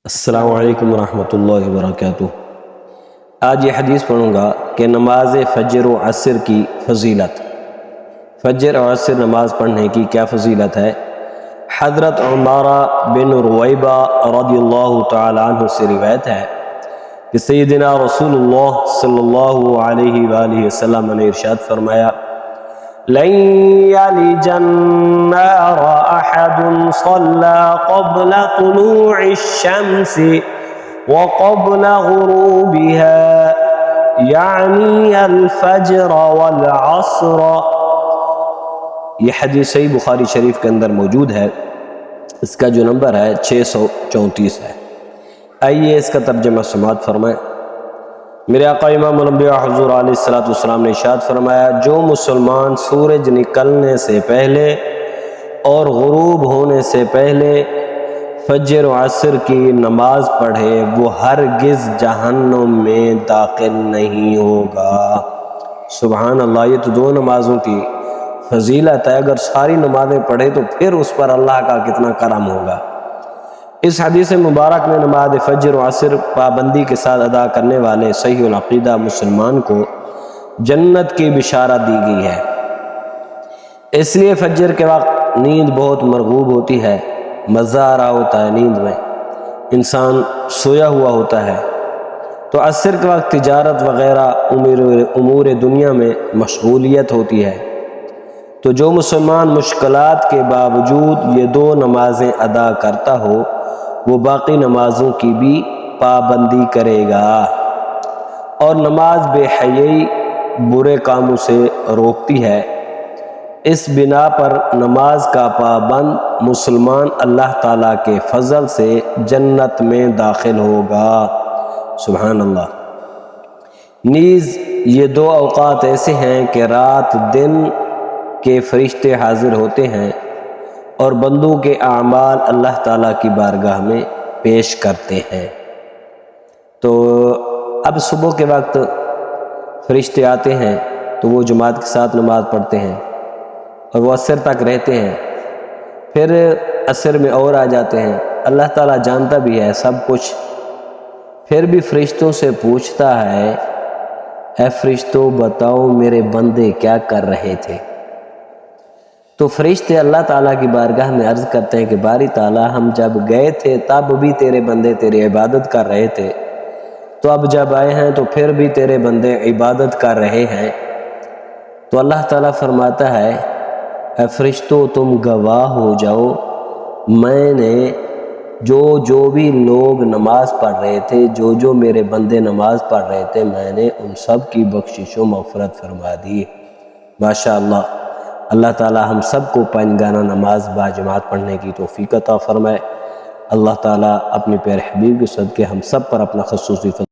السلام علیکم ورحمۃ اللہ وبرکاتہ۔ آج یہ حدیث پڑھوں گا کہ نماز فجر و عصر کی فضیلت۔ فجر اور عصر نماز پڑھنے کی کیا فضیلت ہے؟ حضرت عمارہ بن رویبہ رضی اللہ تعالی عنہ سے روایت ہے کہ سیدنا رسول اللہ صلی اللہ علیہ وآلہ وسلم نے ارشاد فرمایا، لن يلج النار احد صلى قبل طلوع الشمس وقبل غروبها يعني الفجر والعصر۔ یہ حدیث صحیح بخاری شریف کے اندر موجود ہے، اس کا جو نمبر ہے 634 ہے۔ آئیے اس کا ترجمہ سماعت فرمائیں۔ میرے آقا امام الانبیاء حضور علیہ السلام نے ارشاد فرمایا، جو مسلمان سورج نکلنے سے پہلے اور غروب ہونے سے پہلے فجر و عصر کی نماز پڑھے وہ ہرگز جہنم میں داخل نہیں ہوگا۔ سبحان اللہ، یہ تو دو نمازوں کی فضیلت ہے، اگر ساری نمازیں پڑھے تو پھر اس پر اللہ کا کتنا کرم ہوگا۔ اس حدیث مبارک میں نماز فجر و عصر پابندی کے ساتھ ادا کرنے والے صحیح العقیدہ مسلمان کو جنت کی بشارت دی گئی ہے۔ اس لیے فجر کے وقت نیند بہت مرغوب ہوتی ہے، مزہ آ رہا ہوتا ہے، نیند میں انسان سویا ہوا ہوتا ہے۔ تو عصر کے وقت تجارت وغیرہ امور دنیا میں مشغولیت ہوتی ہے، تو جو مسلمان مشکلات کے باوجود یہ دو نمازیں ادا کرتا ہو وہ باقی نمازوں کی بھی پابندی کرے گا۔ اور نماز بے حیائی برے کاموں سے روکتی ہے، اس بنا پر نماز کا پابند مسلمان اللہ تعالیٰ کے فضل سے جنت میں داخل ہوگا۔ سبحان اللہ۔ نیز یہ دو اوقات ایسے ہیں کہ رات دن کے فرشتے حاضر ہوتے ہیں اور بندوں کے اعمال اللہ تعالیٰ کی بارگاہ میں پیش کرتے ہیں۔ تو اب صبح کے وقت فرشتے آتے ہیں تو وہ جماعت کے ساتھ نماز پڑھتے ہیں اور وہ عصر تک رہتے ہیں، پھر عصر میں اور آ جاتے ہیں۔ اللہ تعالیٰ جانتا بھی ہے سب کچھ، پھر بھی فرشتوں سے پوچھتا ہے، اے فرشتوں بتاؤ میرے بندے کیا کر رہے تھے؟ تو فرشتے اللہ تعالیٰ کی بارگاہ میں عرض کرتے ہیں کہ باری تعالیٰ ہم جب گئے تھے تب بھی تیرے بندے تیری عبادت کر رہے تھے، تو اب جب آئے ہیں تو پھر بھی تیرے بندے عبادت کر رہے ہیں۔ تو اللہ تعالیٰ فرماتا ہے، اے فرشتوں تم گواہ ہو جاؤ، میں نے جو بھی لوگ نماز پڑھ رہے تھے، جو میرے بندے نماز پڑھ رہے تھے، میں نے ان سب کی بخشش و مغفرت فرما دی۔ ماشاءاللہ، اللہ تعالی ہم سب کو پنجگانہ نماز باجماعت پڑھنے کی توفیق عطا فرمائے۔ اللہ تعالی اپنے پیارے حبیب کے صدقے ہم سب پر اپنا خصوصی فضل